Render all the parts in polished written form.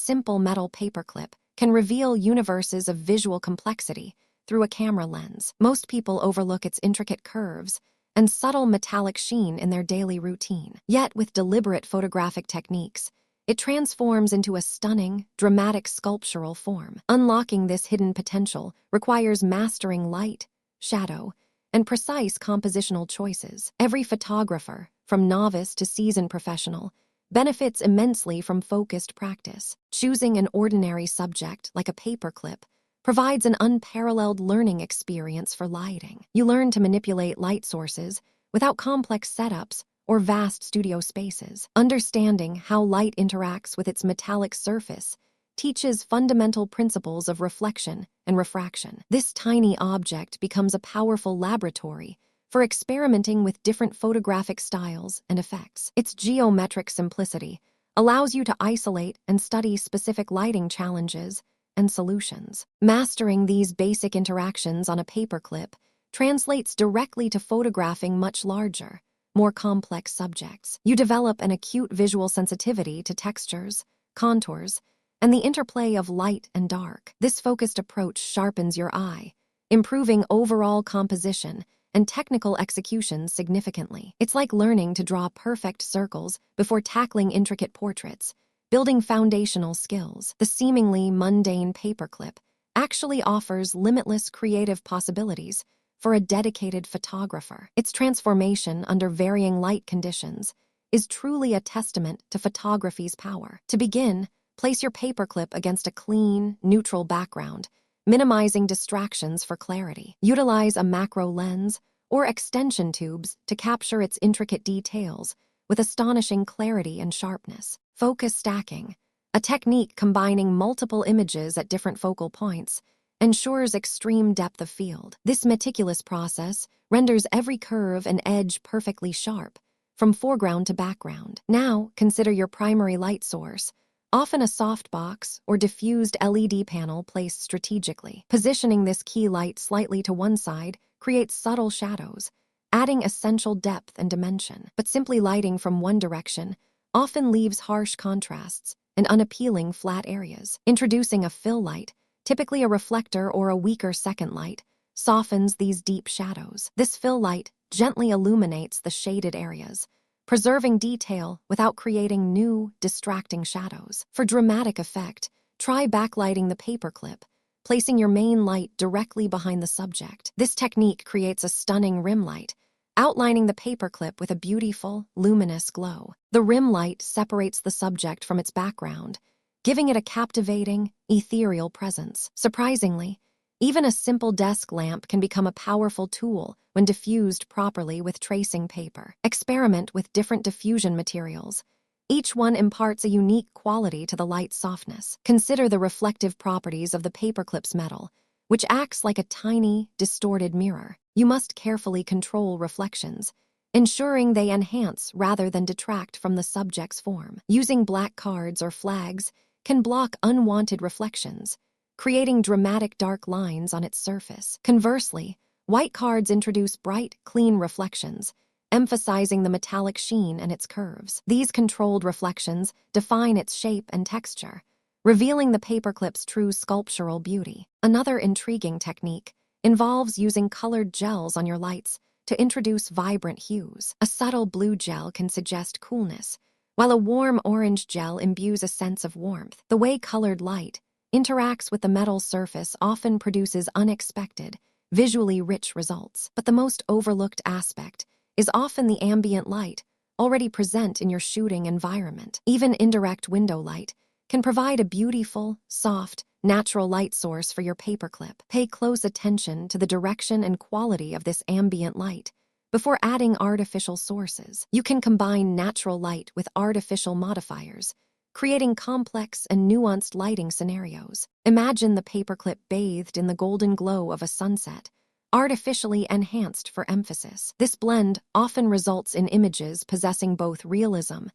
simple metal paperclip can reveal universes of visual complexity through a camera lens. Most people overlook its intricate curves and subtle metallic sheen in their daily routine. Yet, with deliberate photographic techniques, it transforms into a stunning, dramatic sculptural form. Unlocking this hidden potential requires mastering light, shadow, and precise compositional choices. Every photographer, from novice to seasoned professional, benefits immensely from focused practice. Choosing an ordinary subject like a paperclip provides an unparalleled learning experience for lighting. You learn to manipulate light sources without complex setups or vast studio spaces. Understanding how light interacts with its metallic surface teaches fundamental principles of reflection and refraction. This tiny object becomes a powerful laboratory for experimenting with different photographic styles and effects. Its geometric simplicity allows you to isolate and study specific lighting challenges and solutions. Mastering these basic interactions on a paperclip translates directly to photographing much larger, more complex subjects. You develop an acute visual sensitivity to textures, contours, and the interplay of light and dark. This focused approach sharpens your eye, improving overall composition and technical execution significantly. It's like learning to draw perfect circles before tackling intricate portraits, building foundational skills. The seemingly mundane paperclip actually offers limitless creative possibilities for a dedicated photographer. Its transformation under varying light conditions is truly a testament to photography's power. To begin, place your paperclip against a clean, neutral background, minimizing distractions for clarity. Utilize a macro lens or extension tubes to capture its intricate details with astonishing clarity and sharpness. Focus stacking, a technique combining multiple images at different focal points, ensures extreme depth of field. This meticulous process renders every curve and edge perfectly sharp, from foreground to background. Now, consider your primary light source, often a softbox or diffused LED panel placed strategically. Positioning this key light slightly to one side creates subtle shadows, adding essential depth and dimension. But simply lighting from one direction often leaves harsh contrasts and unappealing flat areas. Introducing a fill light, typically a reflector or a weaker second light, softens these deep shadows. This fill light gently illuminates the shaded areas, preserving detail without creating new, distracting shadows. For dramatic effect, try backlighting the paperclip, placing your main light directly behind the subject. This technique creates a stunning rim light, outlining the paperclip with a beautiful, luminous glow. The rim light separates the subject from its background, giving it a captivating, ethereal presence. Surprisingly, even a simple desk lamp can become a powerful tool when diffused properly with tracing paper. Experiment with different diffusion materials. Each one imparts a unique quality to the light's softness. Consider the reflective properties of the paperclip's metal, which acts like a tiny, distorted mirror. You must carefully control reflections, ensuring they enhance rather than detract from the subject's form. Using black cards or flags can block unwanted reflections, creating dramatic dark lines on its surface. Conversely, white cards introduce bright, clean reflections, emphasizing the metallic sheen and its curves. These controlled reflections define its shape and texture, revealing the paperclip's true sculptural beauty. Another intriguing technique involves using colored gels on your lights to introduce vibrant hues. A subtle blue gel can suggest coolness, while a warm orange gel imbues a sense of warmth. The way colored light interacts with the metal surface often produces unexpected, visually rich results. But the most overlooked aspect is often the ambient light already present in your shooting environment. Even indirect window light can provide a beautiful, soft, natural light source for your paperclip. Pay close attention to the direction and quality of this ambient light before adding artificial sources. You can combine natural light with artificial modifiers, creating complex and nuanced lighting scenarios. Imagine the paperclip bathed in the golden glow of a sunset, artificially enhanced for emphasis. This blend often results in images possessing both realism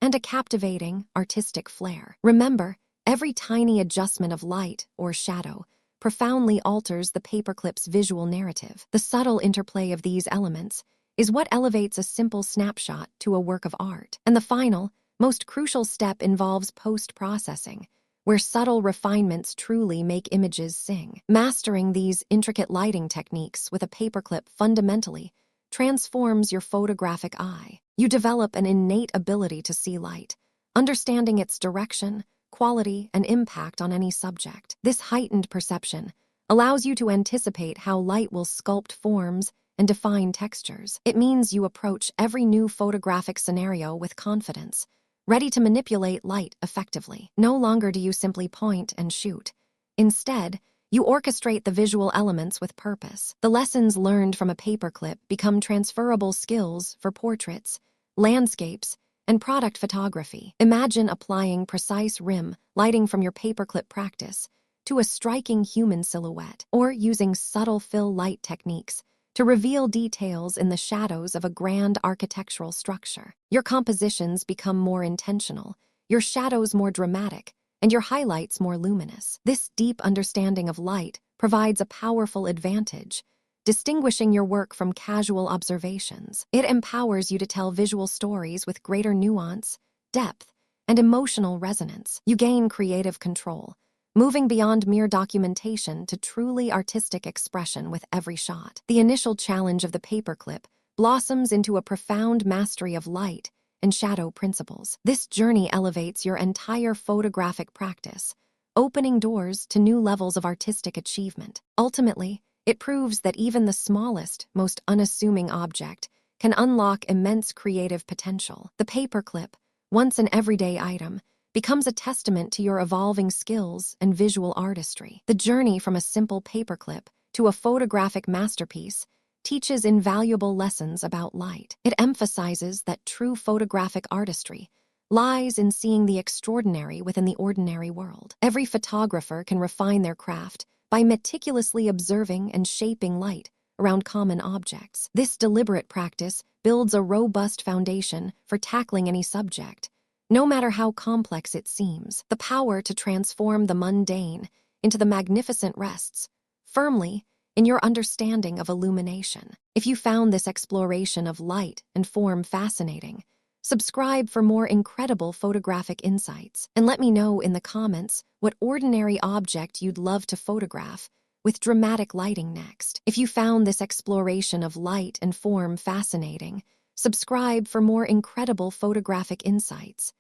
and a captivating, artistic flair. Remember, every tiny adjustment of light or shadow profoundly alters the paperclip's visual narrative. The subtle interplay of these elements is what elevates a simple snapshot to a work of art. And the final, most crucial step involves post-processing, where subtle refinements truly make images sing. Mastering these intricate lighting techniques with a paperclip fundamentally transforms your photographic eye. You develop an innate ability to see light, understanding its direction, quality, and impact on any subject. This heightened perception allows you to anticipate how light will sculpt forms and define textures. It means you approach every new photographic scenario with confidence, ready to manipulate light effectively. No longer do you simply point and shoot. Instead, you orchestrate the visual elements with purpose. The lessons learned from a paperclip become transferable skills for portraits, landscapes, and product photography. Imagine applying precise rim lighting from your paperclip practice to a striking human silhouette, or using subtle fill light techniques to reveal details in the shadows of a grand architectural structure. Your compositions become more intentional, your shadows more dramatic, and your highlights more luminous. This deep understanding of light provides a powerful advantage, distinguishing your work from casual observations. It empowers you to tell visual stories with greater nuance, depth, and emotional resonance. You gain creative control, moving beyond mere documentation to truly artistic expression with every shot. The initial challenge of the paperclip blossoms into a profound mastery of light and shadow principles. This journey elevates your entire photographic practice, opening doors to new levels of artistic achievement. Ultimately, it proves that even the smallest, most unassuming object can unlock immense creative potential. The paperclip, once an everyday item, becomes a testament to your evolving skills and visual artistry. The journey from a simple paperclip to a photographic masterpiece teaches invaluable lessons about light. It emphasizes that true photographic artistry lies in seeing the extraordinary within the ordinary world. Every photographer can refine their craft by meticulously observing and shaping light around common objects. This deliberate practice builds a robust foundation for tackling any subject, no matter how complex it seems. The power to transform the mundane into the magnificent rests firmly in your understanding of illumination. If you found this exploration of light and form fascinating, subscribe for more incredible photographic insights, and let me know in the comments what ordinary object you'd love to photograph with dramatic lighting next. If you found this exploration of light and form fascinating, subscribe for more incredible photographic insights,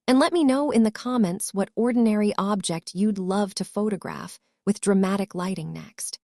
and let me know in the comments what ordinary object you'd love to photograph with dramatic lighting next.